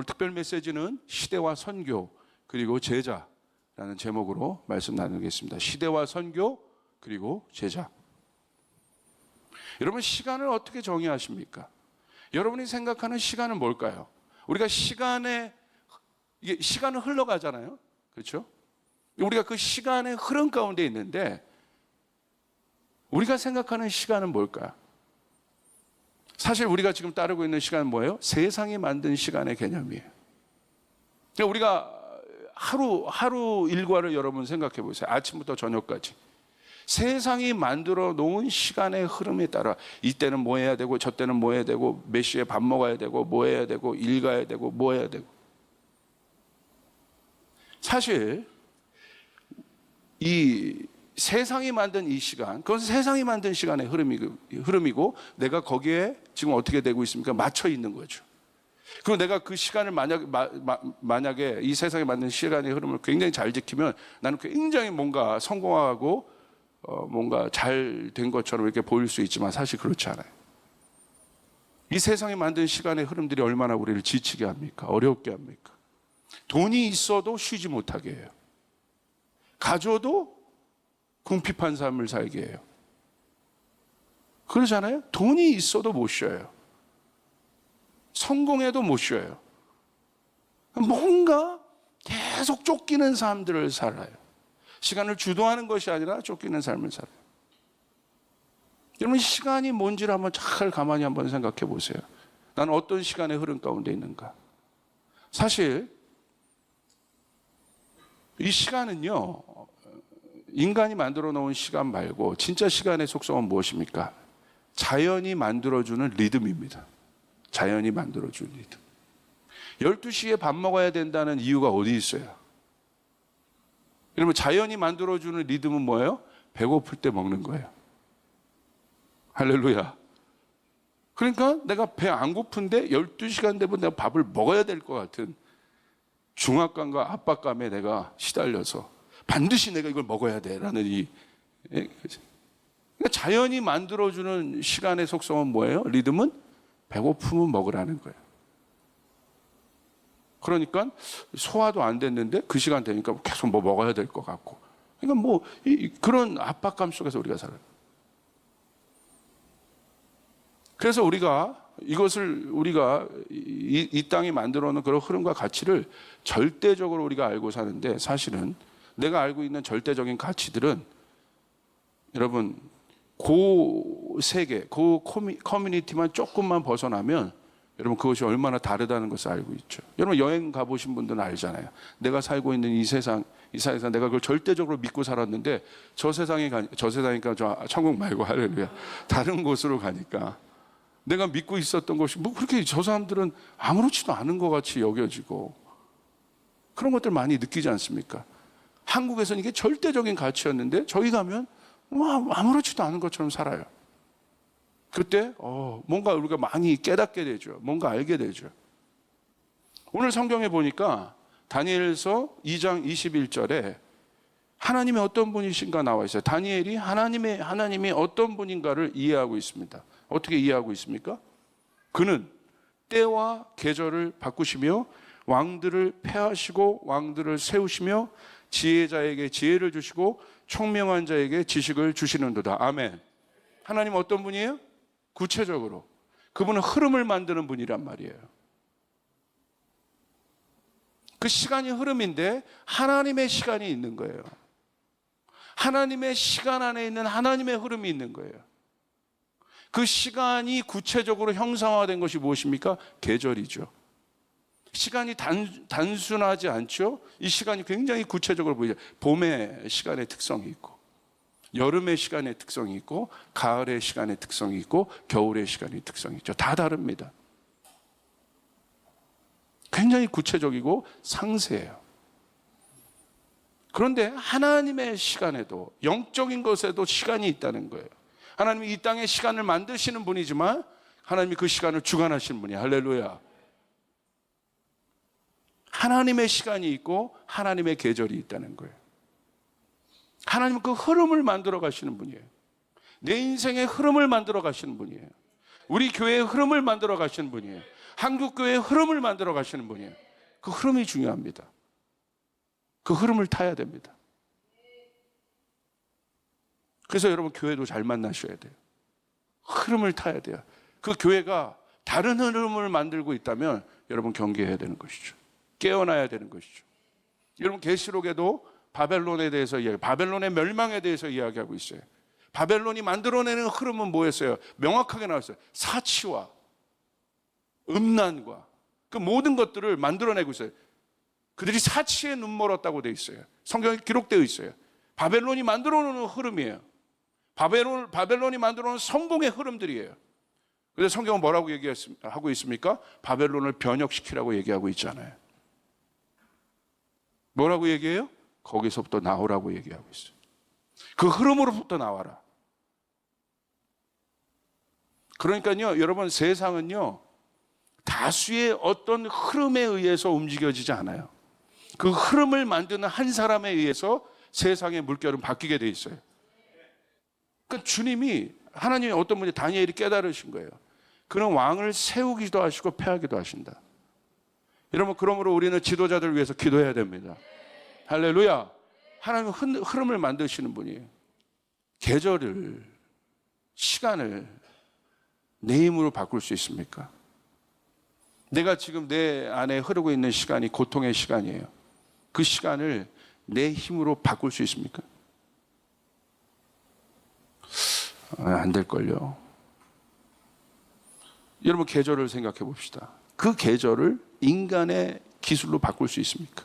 특별 메시지는 시대와 선교 그리고 제자라는 제목으로 말씀 나누겠습니다. 시대와 선교 그리고 제자. 여러분, 시간을 어떻게 정의하십니까? 여러분이 생각하는 시간은 뭘까요? 우리가 시간은 흘러가잖아요. 그렇죠? 우리가 그 시간의 흐름 가운데 있는데 우리가 생각하는 시간은 뭘까요? 사실 우리가 지금 따르고 있는 시간은 뭐예요? 세상이 만든 시간의 개념이에요. 그러니까 우리가 하루 일과를 여러분 생각해 보세요. 아침부터 저녁까지. 세상이 만들어 놓은 시간의 흐름에 따라 이때는 뭐 해야 되고 저때는 뭐 해야 되고 몇 시에 밥 먹어야 되고 뭐 해야 되고 일 가야 되고 뭐 해야 되고. 사실 이 세상이 만든 이 시간, 그건 세상이 만든 시간의 흐름이고 내가 거기에 지금 어떻게 되고 있습니까? 맞춰 있는 거죠. 그리고 내가 그 시간을 만약에 이 세상에 만든 시간의 흐름을 굉장히 잘 지키면 나는 굉장히 뭔가 성공하고 뭔가 잘 된 것처럼 이렇게 보일 수 있지만 사실 그렇지 않아요. 이 세상에 만든 시간의 흐름들이 얼마나 우리를 지치게 합니까? 어렵게 합니까? 돈이 있어도 쉬지 못하게 해요. 가져도 궁핍한 삶을 살게 해요. 그러잖아요? 돈이 있어도 못 쉬어요. 성공해도 못 쉬어요. 뭔가 계속 쫓기는 삶들을 살아요. 시간을 주도하는 것이 아니라 쫓기는 삶을 살아요. 여러분, 시간이 뭔지를 한번 잘 가만히 한번 생각해 보세요. 나는 어떤 시간의 흐름 가운데 있는가? 사실 이 시간은요, 인간이 만들어 놓은 시간 말고 진짜 시간의 속성은 무엇입니까? 자연이 만들어주는 리듬입니다. 자연이 만들어주는 리듬. 12시에 밥 먹어야 된다는 이유가 어디 있어요? 여러분, 자연이 만들어주는 리듬은 뭐예요? 배고플 때 먹는 거예요. 할렐루야. 그러니까 내가 배 안 고픈데 12시간 되면 내가 밥을 먹어야 될 것 같은 중압감과 압박감에 내가 시달려서 반드시 내가 이걸 먹어야 돼라는 그러니까 자연이 만들어주는 시간의 속성은 뭐예요? 리듬은 배고프면 먹으라는 거예요. 그러니까 소화도 안 됐는데 그 시간 되니까 계속 뭐 먹어야 될 것 같고, 그러니까 뭐 그런 압박감 속에서 우리가 살아요. 그래서 우리가 이 땅이 만들어 놓은 그런 흐름과 가치를 절대적으로 우리가 알고 사는데, 사실은 내가 알고 있는 절대적인 가치들은 여러분 그 세계, 그 커뮤니티만 조금만 벗어나면 여러분 그것이 얼마나 다르다는 것을 알고 있죠. 여러분 여행 가보신 분들은 알잖아요. 내가 살고 있는 이 세상에서 내가 그걸 절대적으로 믿고 살았는데 저 세상이니까 저 천국 말고 할렐루야, 다른 곳으로 가니까 내가 믿고 있었던 것이 뭐 그렇게 저 사람들은 아무렇지도 않은 것 같이 여겨지고, 그런 것들 많이 느끼지 않습니까? 한국에서는 이게 절대적인 가치였는데 저기 가면 뭐 아무렇지도 않은 것처럼 살아요. 그때 뭔가 우리가 많이 깨닫게 되죠. 뭔가 알게 되죠. 오늘 성경에 보니까 다니엘서 2장 21절에 하나님이 어떤 분이신가 나와 있어요. 다니엘이 하나님이 어떤 분인가를 이해하고 있습니다. 어떻게 이해하고 있습니까? 그는 때와 계절을 바꾸시며 왕들을 폐하시고 왕들을 세우시며 지혜자에게 지혜를 주시고 총명한 자에게 지식을 주시는도다. 아멘. 하나님 어떤 분이에요? 구체적으로 그분은 흐름을 만드는 분이란 말이에요. 그 시간이 흐름인데 하나님의 시간이 있는 거예요. 하나님의 시간 안에 있는 하나님의 흐름이 있는 거예요. 그 시간이 구체적으로 형상화된 것이 무엇입니까? 계절이죠. 시간이 단순하지 않죠? 이 시간이 굉장히 구체적으로 보이죠. 봄의 시간의 특성이 있고, 여름의 시간의 특성이 있고, 가을의 시간의 특성이 있고, 겨울의 시간의 특성이 있죠. 다 다릅니다. 굉장히 구체적이고 상세해요. 그런데 하나님의 시간에도, 영적인 것에도 시간이 있다는 거예요. 하나님이 이 땅의 시간을 만드시는 분이지만 하나님이 그 시간을 주관하시는 분이에요. 할렐루야. 하나님의 시간이 있고 하나님의 계절이 있다는 거예요. 하나님은 그 흐름을 만들어 가시는 분이에요. 내 인생의 흐름을 만들어 가시는 분이에요. 우리 교회의 흐름을 만들어 가시는 분이에요. 한국교회의 흐름을 만들어 가시는 분이에요. 그 흐름이 중요합니다. 그 흐름을 타야 됩니다. 그래서 여러분 교회도 잘 만나셔야 돼요. 흐름을 타야 돼요. 그 교회가 다른 흐름을 만들고 있다면 여러분 경계해야 되는 것이죠. 깨어나야 되는 것이죠. 여러분 계시록에도 바벨론에 대해서 바벨론의 멸망에 대해서 이야기하고 있어요. 바벨론이 만들어내는 흐름은 뭐였어요? 명확하게 나왔어요. 사치와 음란과 그 모든 것들을 만들어내고 있어요. 그들이 사치에 눈멀었다고 되어 있어요. 성경에 기록되어 있어요. 바벨론이 만들어놓는 흐름이에요. 바벨론이 만들어놓은 성공의 흐름들이에요. 그래서 성경은 뭐라고 얘기하고 있습니까? 바벨론을 변혁시키라고 얘기하고 있잖아요. 뭐라고 얘기해요? 거기서부터 나오라고 얘기하고 있어요. 그 흐름으로부터 나와라. 그러니까요, 여러분 세상은요, 다수의 어떤 흐름에 의해서 움직여지지 않아요. 그 흐름을 만드는 한 사람에 의해서 세상의 물결은 바뀌게 돼 있어요. 그러니까 주님이, 하나님이 어떤 분이 다니엘이 깨달으신 거예요. 그는 왕을 세우기도 하시고 패하기도 하신다. 여러분, 그러므로 우리는 지도자들을 위해서 기도해야 됩니다. 할렐루야. 하나님은 흐름을 만드시는 분이에요. 계절을, 시간을 내 힘으로 바꿀 수 있습니까? 내가 지금 내 안에 흐르고 있는 시간이 고통의 시간이에요. 그 시간을 내 힘으로 바꿀 수 있습니까? 안 될걸요. 여러분 계절을 생각해 봅시다. 그 계절을 인간의 기술로 바꿀 수 있습니까?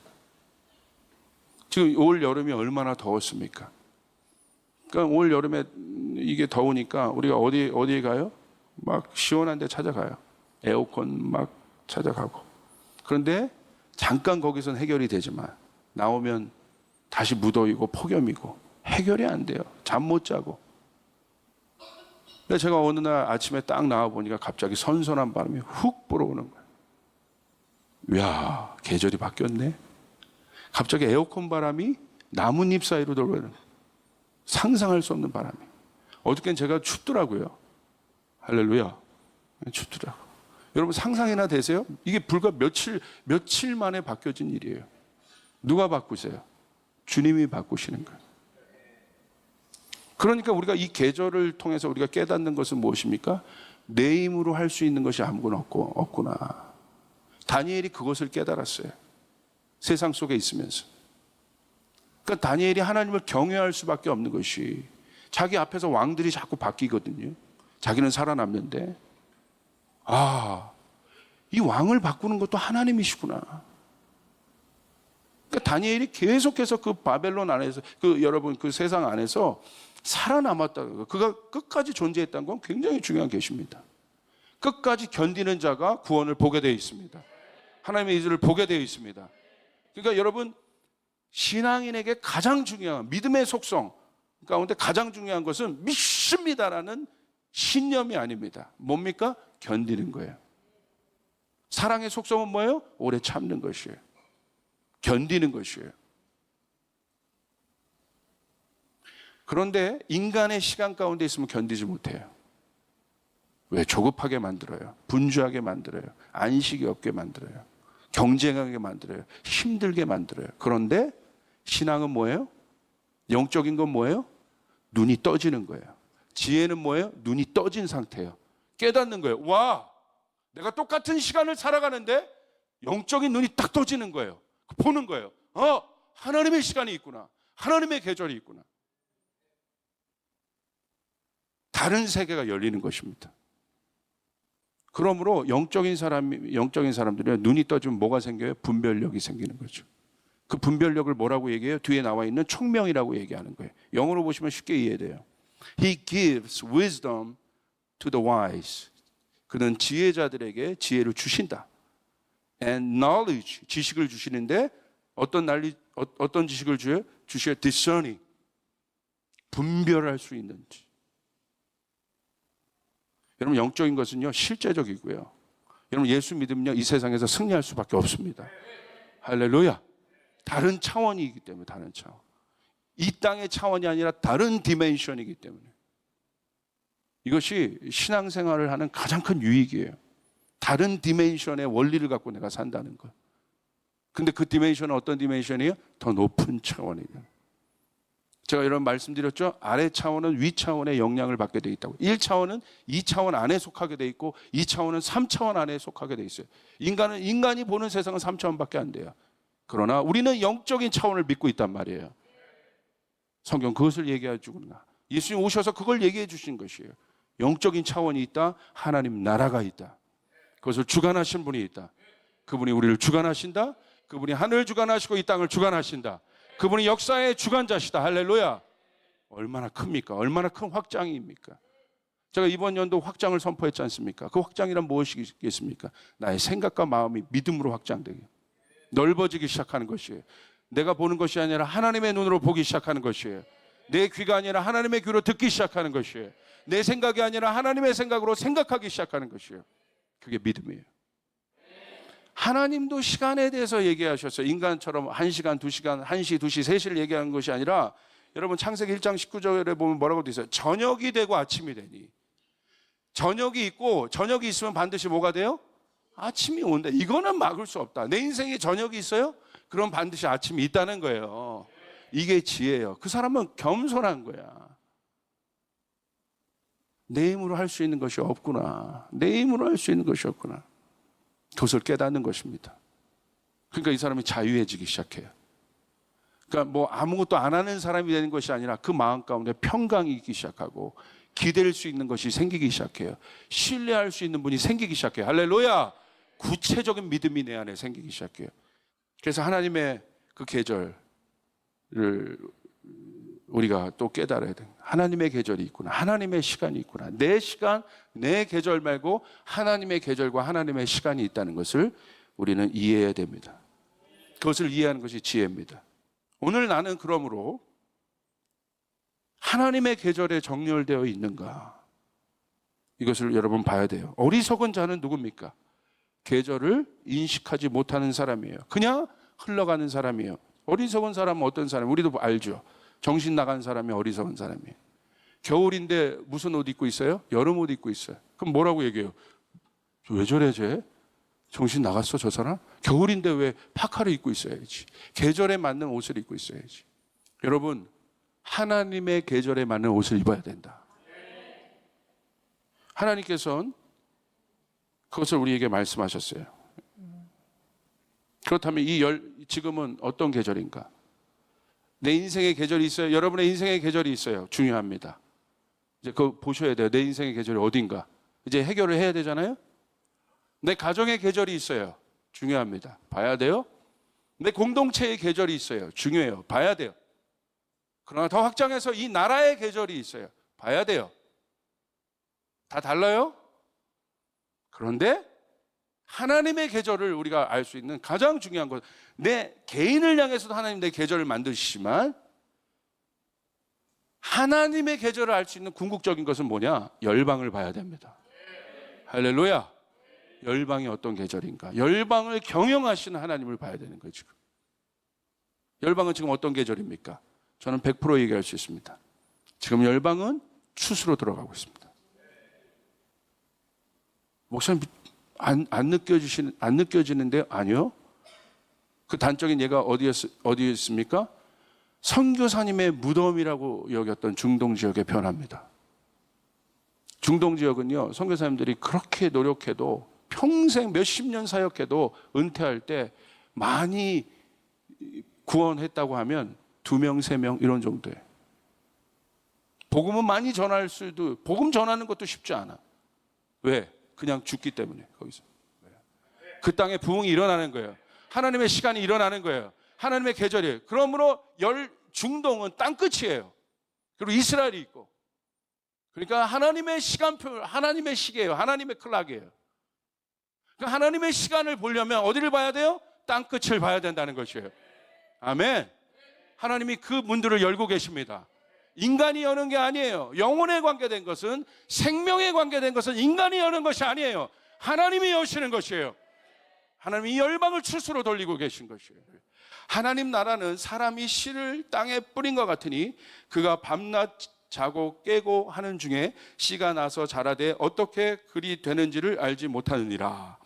지금 올 여름이 얼마나 더웠습니까? 그러니까 올 여름에 이게 더우니까 우리가 어디에 가요? 막 시원한 데 찾아가요. 에어컨 막 찾아가고. 그런데 잠깐 거기선 해결이 되지만 나오면 다시 무더위고 폭염이고 해결이 안 돼요. 잠 못 자고. 근데 제가 어느 날 아침에 딱 나와 보니까 갑자기 선선한 바람이 훅 불어오는 거예요. 이야, 계절이 바뀌었네. 갑자기 에어컨 바람이 나뭇잎 사이로 들어오는 거예요. 상상할 수 없는 바람이. 어저께는 제가 춥더라고요. 할렐루야. 춥더라고. 여러분 상상이나 되세요? 이게 불과 며칠 만에 바뀌어진 일이에요. 누가 바꾸세요? 주님이 바꾸시는 거예요. 그러니까 우리가 이 계절을 통해서 우리가 깨닫는 것은 무엇입니까? 내 힘으로 할 수 있는 것이 아무것도 없구나. 다니엘이 그것을 깨달았어요. 세상 속에 있으면서. 그러니까 다니엘이 하나님을 경외할 수밖에 없는 것이, 자기 앞에서 왕들이 자꾸 바뀌거든요. 자기는 살아남는데, 이 왕을 바꾸는 것도 하나님이시구나. 그러니까 다니엘이 계속해서 그 바벨론 안에서, 여러분 그 세상 안에서 살아남았다. 그가 끝까지 존재했다는 건 굉장히 중요한 계시입니다. 끝까지 견디는 자가 구원을 보게 되어 있습니다. 하나님의 이들을 보게 되어 있습니다. 그러니까 여러분, 신앙인에게 가장 중요한 믿음의 속성 가운데 가장 중요한 것은 믿습니다라는 신념이 아닙니다. 뭡니까? 견디는 거예요. 사랑의 속성은 뭐예요? 오래 참는 것이에요. 견디는 것이에요. 그런데 인간의 시간 가운데 있으면 견디지 못해요. 왜? 조급하게 만들어요. 분주하게 만들어요. 안식이 없게 만들어요. 경쟁하게 만들어요. 힘들게 만들어요. 그런데 신앙은 뭐예요? 영적인 건 뭐예요? 눈이 떠지는 거예요. 지혜는 뭐예요? 눈이 떠진 상태예요. 깨닫는 거예요. 와, 내가 똑같은 시간을 살아가는데 영적인 눈이 딱 떠지는 거예요. 보는 거예요. 하나님의 시간이 있구나. 하나님의 계절이 있구나. 다른 세계가 열리는 것입니다. 그러므로 영적인 사람들은 눈이 떠지면 뭐가 생겨요? 분별력이 생기는 거죠. 그 분별력을 뭐라고 얘기해요? 뒤에 나와 있는 총명이라고 얘기하는 거예요. 영어로 보시면 쉽게 이해돼요. He gives wisdom to the wise. 그는 지혜자들에게 지혜를 주신다. And knowledge, 지식을 주시는데 어떤 지식을 줘요? 주셔야 discerning, 분별할 수 있는지. 여러분 영적인 것은요 실제적이고요. 여러분 예수 믿으면요 이 세상에서 승리할 수밖에 없습니다. 할렐루야. 다른 차원이기 때문에, 다른 차원. 이 땅의 차원이 아니라 다른 디멘션이기 때문에. 이것이 신앙생활을 하는 가장 큰 유익이에요. 다른 디멘션의 원리를 갖고 내가 산다는 것. 근데 그 디멘션은 어떤 디멘션이에요? 더 높은 차원이에요. 제가 이런 말씀드렸죠? 아래 차원은 위 차원의 영향을 받게 돼 있다고. 1차원은 2차원 안에 속하게 돼 있고 2차원은 3차원 안에 속하게 돼 있어요. 인간이 보는 세상은 3차원밖에 안 돼요. 그러나 우리는 영적인 차원을 믿고 있단 말이에요. 성경 그것을 얘기해 주구나. 예수님 오셔서 그걸 얘기해 주신 것이에요. 영적인 차원이 있다. 하나님 나라가 있다. 그것을 주관하신 분이 있다. 그분이 우리를 주관하신다. 그분이 하늘을 주관하시고 이 땅을 주관하신다. 그분이 역사의 주관자시다. 할렐루야. 얼마나 큽니까? 얼마나 큰 확장입니까? 제가 이번 연도 확장을 선포했지 않습니까? 그 확장이란 무엇이겠습니까? 나의 생각과 마음이 믿음으로 확장되게 넓어지기 시작하는 것이에요. 내가 보는 것이 아니라 하나님의 눈으로 보기 시작하는 것이에요. 내 귀가 아니라 하나님의 귀로 듣기 시작하는 것이에요. 내 생각이 아니라 하나님의 생각으로 생각하기 시작하는 것이에요. 그게 믿음이에요. 하나님도 시간에 대해서 얘기하셨어요. 인간처럼 1시간, 2시간, 1시, 2시, 3시를 얘기하는 것이 아니라 여러분 창세기 1장 19절에 보면 뭐라고 되어 있어요? 저녁이 되고 아침이 되니. 저녁이 있고 저녁이 있으면 반드시 뭐가 돼요? 아침이 온다. 이거는 막을 수 없다. 내 인생에 저녁이 있어요? 그럼 반드시 아침이 있다는 거예요. 이게 지혜예요. 그 사람은 겸손한 거야. 내 힘으로 할 수 있는 것이 없구나. 내 힘으로 할 수 있는 것이 없구나. 그것을 깨닫는 것입니다. 그러니까 이 사람이 자유해지기 시작해요. 그러니까 뭐 아무것도 안 하는 사람이 되는 것이 아니라 그 마음 가운데 평강이 있기 시작하고 기댈 수 있는 것이 생기기 시작해요. 신뢰할 수 있는 분이 생기기 시작해요. 할렐루야. 구체적인 믿음이 내 안에 생기기 시작해요. 그래서 하나님의 그 계절을 우리가 또 깨달아야 돼요. 하나님의 계절이 있구나. 하나님의 시간이 있구나. 내 시간, 내 계절 말고 하나님의 계절과 하나님의 시간이 있다는 것을 우리는 이해해야 됩니다. 그것을 이해하는 것이 지혜입니다. 오늘 나는 그러므로 하나님의 계절에 정렬되어 있는가? 이것을 여러분 봐야 돼요. 어리석은 자는 누굽니까? 계절을 인식하지 못하는 사람이에요. 그냥 흘러가는 사람이에요. 어리석은 사람은 어떤 사람? 우리도 알죠. 정신 나간 사람이 어리석은 사람이에요. 겨울인데 무슨 옷 입고 있어요? 여름 옷 입고 있어요. 그럼 뭐라고 얘기해요? 왜 저래 쟤? 정신 나갔어 저 사람? 겨울인데 왜 파카를 입고 있어야지. 계절에 맞는 옷을 입고 있어야지. 여러분 하나님의 계절에 맞는 옷을 입어야 된다. 하나님께서는 그것을 우리에게 말씀하셨어요. 그렇다면 지금은 어떤 계절인가? 내 인생의 계절이 있어요. 여러분의 인생의 계절이 있어요. 중요합니다. 이제 그거 보셔야 돼요. 내 인생의 계절이 어딘가. 이제 해결을 해야 되잖아요. 내 가정의 계절이 있어요. 중요합니다. 봐야 돼요. 내 공동체의 계절이 있어요. 중요해요. 봐야 돼요. 그러나 더 확장해서 이 나라의 계절이 있어요. 봐야 돼요. 다 달라요? 그런데 하나님의 계절을 우리가 알 수 있는 가장 중요한 것, 내 개인을 향해서도 하나님 내 계절을 만드시지만 하나님의 계절을 알 수 있는 궁극적인 것은 뭐냐? 열방을 봐야 됩니다. 할렐루야. 열방이 어떤 계절인가? 열방을 경영하시는 하나님을 봐야 되는 거죠. 열방은 지금 어떤 계절입니까? 저는 100% 얘기할 수 있습니다. 지금 열방은 추수로 들어가고 있습니다. 목사님 안 느껴지는데? 아니요. 그 단적인 예가 어디에 있습니까? 선교사님의 무덤이라고 여겼던 중동 지역의 변화입니다. 중동 지역은요, 선교사님들이 그렇게 노력해도 평생 몇십 년 사역해도 은퇴할 때 많이 구원했다고 하면 2명, 3명 이런 정도예요. 복음은 많이 전할 수도, 복음 전하는 것도 쉽지 않아. 왜? 그냥 죽기 때문에. 거기서 그 땅에 부흥이 일어나는 거예요. 하나님의 시간이 일어나는 거예요. 하나님의 계절이에요. 그러므로 중동은 땅끝이에요. 그리고 이스라엘이 있고, 그러니까 하나님의 시간표, 하나님의 시계예요. 하나님의 클락이에요. 그러니까 하나님의 시간을 보려면 어디를 봐야 돼요? 땅끝을 봐야 된다는 것이에요. 아멘. 하나님이 그 문들을 열고 계십니다. 인간이 여는 게 아니에요. 영혼에 관계된 것은, 생명에 관계된 것은 인간이 여는 것이 아니에요. 하나님이 여시는 것이에요. 하나님이 이 열방을 추수로 돌리고 계신 것이에요. 하나님 나라는 사람이 씨를 땅에 뿌린 것 같으니 그가 밤낮 자고 깨고 하는 중에 씨가 나서 자라되 어떻게 그리 되는지를 알지 못하느니라.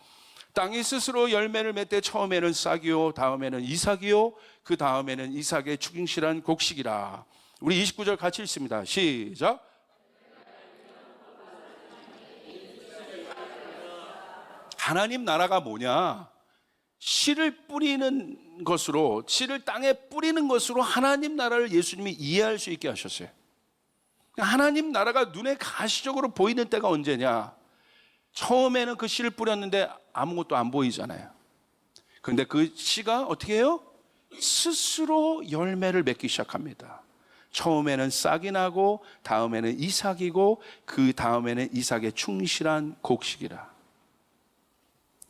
땅이 스스로 열매를 맺되 처음에는 싹이요 다음에는 이삭이요 그 다음에는 이삭의 충실한 곡식이라. 우리 29절 같이 읽습니다. 시작. 하나님 나라가 뭐냐? 씨를 뿌리는 것으로, 씨를 땅에 뿌리는 것으로 하나님 나라를 예수님이 이해할 수 있게 하셨어요. 하나님 나라가 눈에 가시적으로 보이는 때가 언제냐? 처음에는 그 씨를 뿌렸는데 아무것도 안 보이잖아요. 그런데 그 씨가 어떻게 해요? 스스로 열매를 맺기 시작합니다. 처음에는 싹이 나고 다음에는 이삭이고 그 다음에는 이삭의 충실한 곡식이라.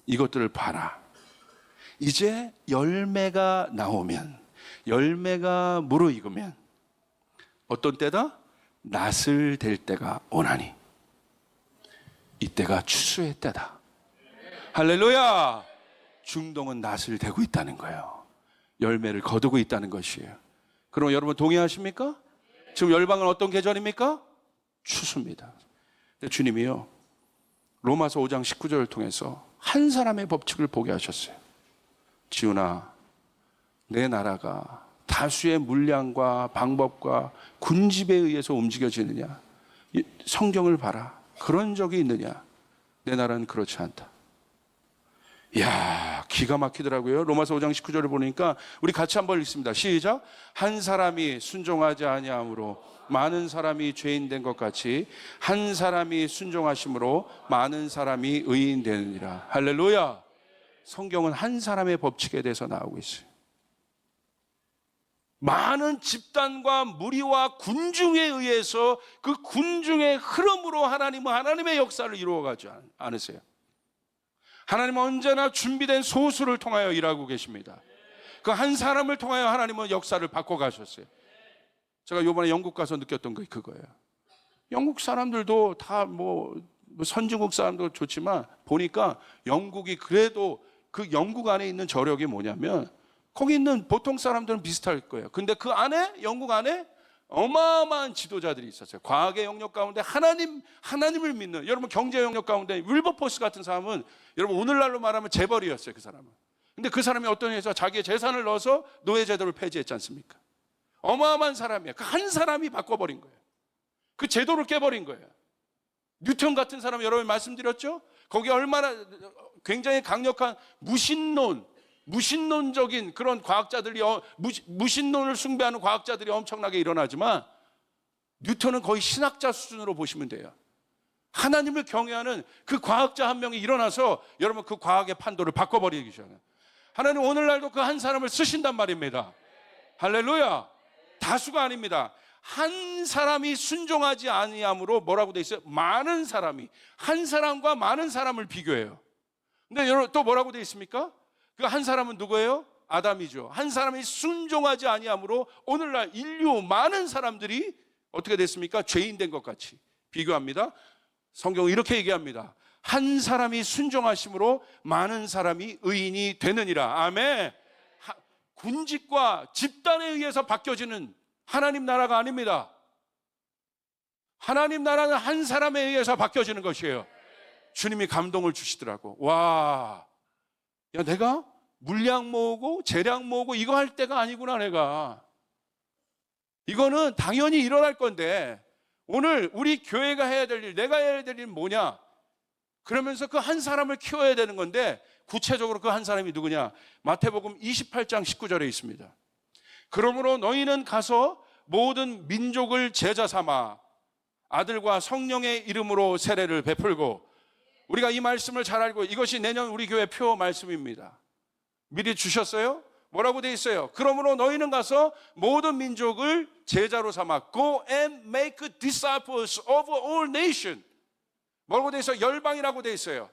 이것들을 봐라. 이제 열매가 나오면, 열매가 무르익으면 어떤 때다? 낫을 될 때가 오나니 이때가 추수의 때다. 할렐루야. 중동은 낫을 대고 있다는 거예요. 열매를 거두고 있다는 것이에요. 그럼 여러분 동의하십니까? 지금 열방은 어떤 계절입니까? 추수입니다. 근데 주님이요, 로마서 5장 19절을 통해서 한 사람의 법칙을 보게 하셨어요. 지훈아, 내 나라가 다수의 물량과 방법과 군집에 의해서 움직여지느냐? 성경을 봐라. 그런 적이 있느냐? 내 나라는 그렇지 않다. 이야, 기가 막히더라고요. 로마서 5장 19절을 보니까 우리 같이 한번 읽습니다. 시작. 한 사람이 순종하지 아니함으로 많은 사람이 죄인 된 것 같이 한 사람이 순종하심으로 많은 사람이 의인 되느니라. 할렐루야. 성경은 한 사람의 법칙에 대해서 나오고 있어요. 많은 집단과 무리와 군중에 의해서 그 군중의 흐름으로 하나님은 하나님의 역사를 이루어가지 않으세요. 하나님은 언제나 준비된 소수를 통하여 일하고 계십니다. 그 한 사람을 통하여 하나님은 역사를 바꿔가셨어요. 제가 이번에 영국 가서 느꼈던 게 그거예요. 영국 사람들도 다 선진국 사람도 좋지만 보니까 영국이 그래도 그 영국 안에 있는 저력이 뭐냐면 거기 있는 보통 사람들은 비슷할 거예요. 근데 그 안에, 영국 안에 어마어마한 지도자들이 있었어요. 과학의 영역 가운데 하나님을 믿는, 여러분 경제 영역 가운데 윌버포스 같은 사람은 여러분 오늘날로 말하면 재벌이었어요. 그 사람은. 근데 그 사람이 어떤 회사 자기의 재산을 넣어서 노예제도를 폐지했지 않습니까? 어마어마한 사람이야. 그 한 사람이 바꿔버린 거예요. 그 제도를 깨버린 거예요. 뉴턴 같은 사람 여러분 말씀드렸죠? 거기 얼마나 굉장히 강력한 무신론적인 그런 과학자들이, 무신론을 숭배하는 과학자들이 엄청나게 일어나지만 뉴턴은 거의 신학자 수준으로 보시면 돼요. 하나님을 경외하는 그 과학자 한 명이 일어나서 여러분 그 과학의 판도를 바꿔버리기 전에 하나님 오늘날도 그 한 사람을 쓰신단 말입니다. 할렐루야. 다수가 아닙니다. 한 사람이 순종하지 아니함으로 뭐라고 돼 있어요? 많은 사람이, 한 사람과 많은 사람을 비교해요. 근데 여러분 또 뭐라고 돼 있습니까? 그 한 사람은 누구예요? 아담이죠. 한 사람이 순종하지 아니함으로 오늘날 인류 많은 사람들이 어떻게 됐습니까? 죄인 된 것 같이 비교합니다. 성경은 이렇게 얘기합니다. 한 사람이 순종하심으로 많은 사람이 의인이 되느니라. 아멘. 군집과 집단에 의해서 바뀌어지는 하나님 나라가 아닙니다. 하나님 나라는 한 사람에 의해서 바뀌어지는 것이에요. 주님이 감동을 주시더라고. 와, 야, 내가 물량 모으고 재량 모으고 이거 할 때가 아니구나. 내가 이거는 당연히 일어날 건데 오늘 우리 교회가 해야 될 일, 내가 해야 될 일은 뭐냐? 그러면서 그 한 사람을 키워야 되는 건데 구체적으로 그 한 사람이 누구냐? 마태복음 28장 19절에 있습니다. 그러므로 너희는 가서 모든 민족을 제자 삼아 아들과 성령의 이름으로 세례를 베풀고, 우리가 이 말씀을 잘 알고 이것이 내년 우리 교회 표 말씀입니다. 미리 주셨어요? 뭐라고 돼 있어요? 그러므로 너희는 가서 모든 민족을 제자로 삼아 Go and make disciples of all nations. 뭐라고 돼 있어요? 열방이라고 돼 있어요.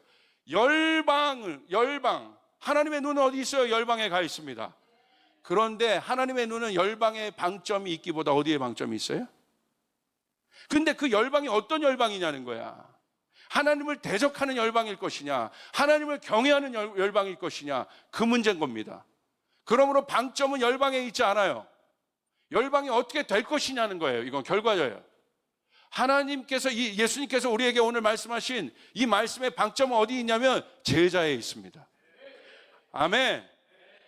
열방. 하나님의 눈은 어디 있어요? 열방에 가 있습니다. 그런데 하나님의 눈은 열방에 방점이 있기보다 어디에 방점이 있어요? 근데 그 열방이 어떤 열방이냐는 거야. 하나님을 대적하는 열방일 것이냐, 하나님을 경외하는 열방일 것이냐, 그 문제인 겁니다. 그러므로 방점은 열방에 있지 않아요. 열방이 어떻게 될 것이냐는 거예요. 이건 결과예요. 하나님께서 예수님께서 우리에게 오늘 말씀하신 이 말씀의 방점은 어디 있냐면 제자에 있습니다. 아멘.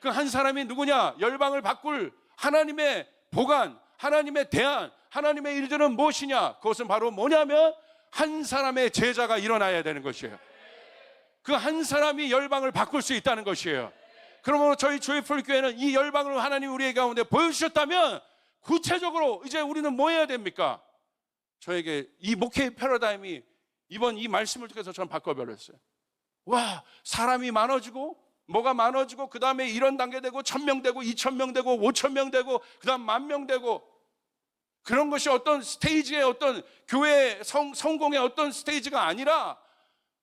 그 한 사람이 누구냐? 열방을 바꿀 하나님의 보관, 하나님의 대안, 하나님의 일들은 무엇이냐? 그것은 바로 뭐냐면 한 사람의 제자가 일어나야 되는 것이에요. 그 한 사람이 열방을 바꿀 수 있다는 것이에요. 그러므로 저희 조이풀 교회는 이 열방을 하나님 우리의 가운데 보여주셨다면 구체적으로 이제 우리는 뭐 해야 됩니까? 저에게 이 목회의 패러다임이 이번 이 말씀을 통해서 저는 바꿔버렸어요. 와, 사람이 많아지고 뭐가 많아지고 그 다음에 이런 단계 되고 1000명 되고 2000명 되고 5000명 되고 그 다음 10,000명 되고 그런 것이 어떤 스테이지의 어떤 교회 성공의 어떤 스테이지가 아니라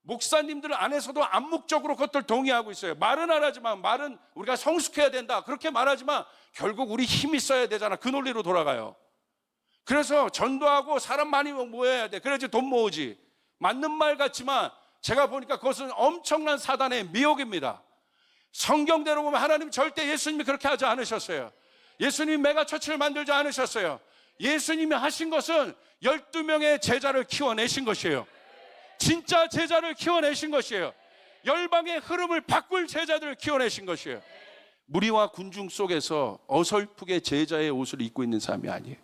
목사님들 안에서도 암묵적으로 그것들 동의하고 있어요. 말은 안 하지만 말은 우리가 성숙해야 된다 그렇게 말하지만 결국 우리 힘이 써야 되잖아. 그 논리로 돌아가요. 그래서 전도하고 사람 많이 모여야 돼. 그래야지 돈 모으지. 맞는 말 같지만 제가 보니까 그것은 엄청난 사단의 미혹입니다. 성경대로 보면 하나님 절대 예수님이 그렇게 하지 않으셨어요. 예수님이 메가처치를 만들지 않으셨어요. 예수님이 하신 것은 12명의 제자를 키워내신 것이에요. 진짜 제자를 키워내신 것이에요. 열방의 흐름을 바꿀 제자들을 키워내신 것이에요. 무리와 군중 속에서 어설프게 제자의 옷을 입고 있는 사람이 아니에요.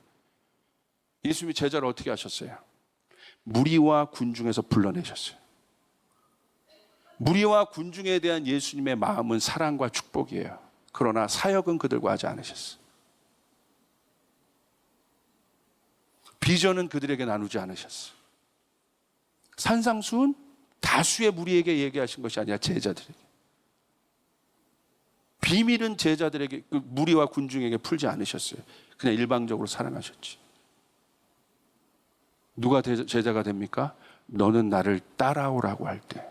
예수님이 제자를 어떻게 하셨어요? 무리와 군중에서 불러내셨어요. 무리와 군중에 대한 예수님의 마음은 사랑과 축복이에요. 그러나 사역은 그들과 하지 않으셨어요. 비전은 그들에게 나누지 않으셨어요. 산상수훈 다수의 무리에게 얘기하신 것이 아니라 제자들에게. 비밀은 제자들에게, 그 무리와 군중에게 풀지 않으셨어요. 그냥 일방적으로 사랑하셨지. 누가 제자가 됩니까? 너는 나를 따라오라고 할 때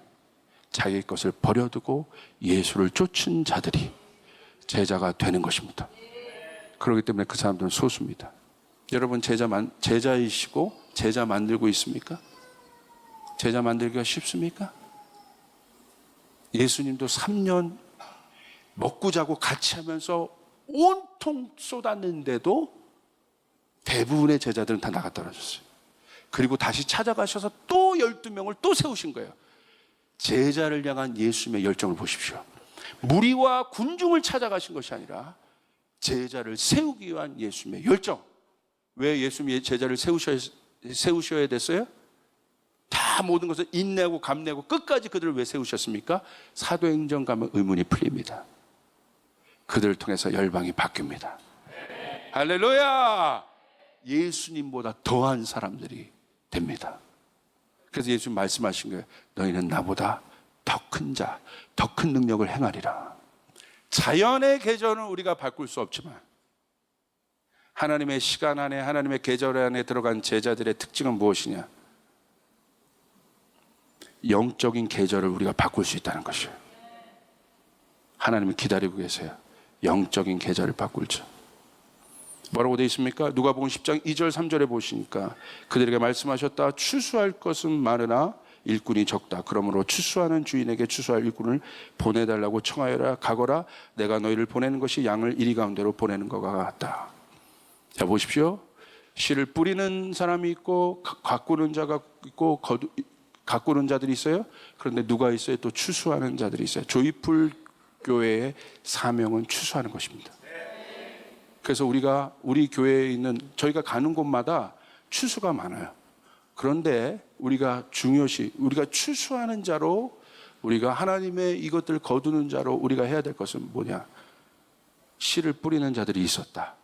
자기 것을 버려두고 예수를 쫓은 자들이 제자가 되는 것입니다. 그렇기 때문에 그 사람들은 소수입니다. 여러분 제자이시고 제자 만들고 있습니까? 제자 만들기가 쉽습니까? 예수님도 3년 먹고 자고 같이 하면서 온통 쏟았는데도 대부분의 제자들은 다 나가 떨어졌어요. 그리고 다시 찾아가셔서 또 12명을 또 세우신 거예요. 제자를 향한 예수님의 열정을 보십시오. 무리와 군중을 찾아가신 것이 아니라 제자를 세우기 위한 예수님의 열정. 왜 예수님이 제자를 세우셔야 됐어요? 다 모든 것을 인내하고 감내하고 끝까지 그들을 왜 세우셨습니까? 사도행전 가면 의문이 풀립니다. 그들을 통해서 열방이 바뀝니다. 할렐루야! 예수님보다 더한 사람들이 됩니다. 그래서 예수님 말씀하신 거예요. 너희는 나보다 더 큰 자, 더 큰 능력을 행하리라. 자연의 계절은 우리가 바꿀 수 없지만 하나님의 시간 안에, 하나님의 계절 안에 들어간 제자들의 특징은 무엇이냐? 영적인 계절을 우리가 바꿀 수 있다는 것이에요. 하나님은 기다리고 계세요. 영적인 계절을 바꿀죠. 뭐라고 되어 있습니까? 누가복음 10장 2절 3절에 보시니까 그들에게 말씀하셨다. 추수할 것은 많으나 일꾼이 적다. 그러므로 추수하는 주인에게 추수할 일꾼을 보내달라고 청하여라. 가거라. 내가 너희를 보내는 것이 양을 이리 가운데로 보내는 것과 같다. 자, 보십시오. 씨를 뿌리는 사람이 있고 가꾸는 자가 있고 가꾸는 자들이 있어요. 그런데 누가 있어요? 또 추수하는 자들이 있어요. 조이풀 교회의 사명은 추수하는 것입니다. 그래서 우리 교회에 있는 저희가 가는 곳마다 추수가 많아요. 그런데 우리가 우리가 추수하는 자로, 우리가 하나님의 이것들을 거두는 자로 우리가 해야 될 것은 뭐냐? 씨를 뿌리는 자들이 있었다.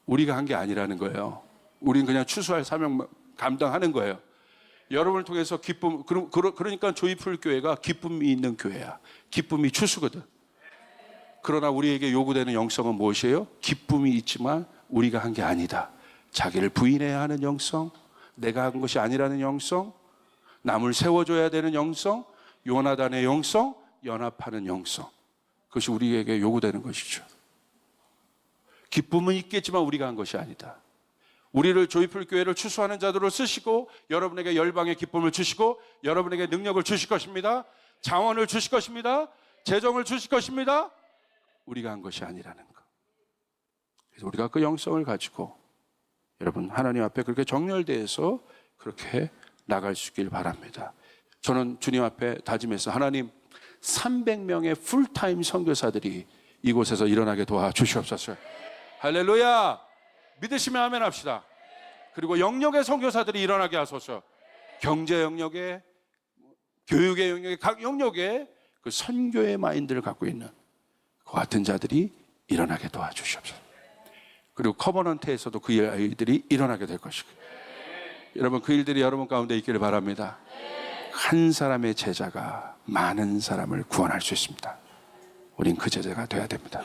우리가 한 게 아니라는 거예요. 우리는 그냥 추수할 사명 감당하는 거예요. 여러분을 통해서 기쁨, 그러니까 조이풀 교회가 기쁨이 있는 교회야. 기쁨이 추수거든. 그러나 우리에게 요구되는 영성은 무엇이에요? 기쁨이 있지만 우리가 한 게 아니다. 자기를 부인해야 하는 영성, 내가 한 것이 아니라는 영성, 남을 세워줘야 되는 영성, 요나단의 영성, 연합하는 영성. 그것이 우리에게 요구되는 것이죠. 기쁨은 있겠지만 우리가 한 것이 아니다. 우리를 조이풀 교회를 추수하는 자들로 쓰시고 여러분에게 열방의 기쁨을 주시고 여러분에게 능력을 주실 것입니다. 자원을 주실 것입니다. 재정을 주실 것입니다. 우리가 한 것이 아니라는 것. 그래서 우리가 그 영성을 가지고 여러분 하나님 앞에 그렇게 정렬되어서 그렇게 나갈 수 있길 바랍니다. 저는 주님 앞에 다짐해서 하나님 300명의 풀타임 선교사들이 이곳에서 일어나게 도와주시옵소서. 할렐루야. 믿으시면 아멘 합시다. 그리고 영역의 선교사들이 일어나게 하소서. 경제 영역에, 교육의 영역에, 각 영역에 그 선교의 마인드를 갖고 있는 그 같은 자들이 일어나게 도와주시옵소서. 그리고 커버넌트에서도 그 아이들이 일어나게 될 것이고, 여러분 그 일들이 여러분 가운데 있기를 바랍니다. 한 사람의 제자가 많은 사람을 구원할 수 있습니다. 우린 그 제자가 되어야 됩니다.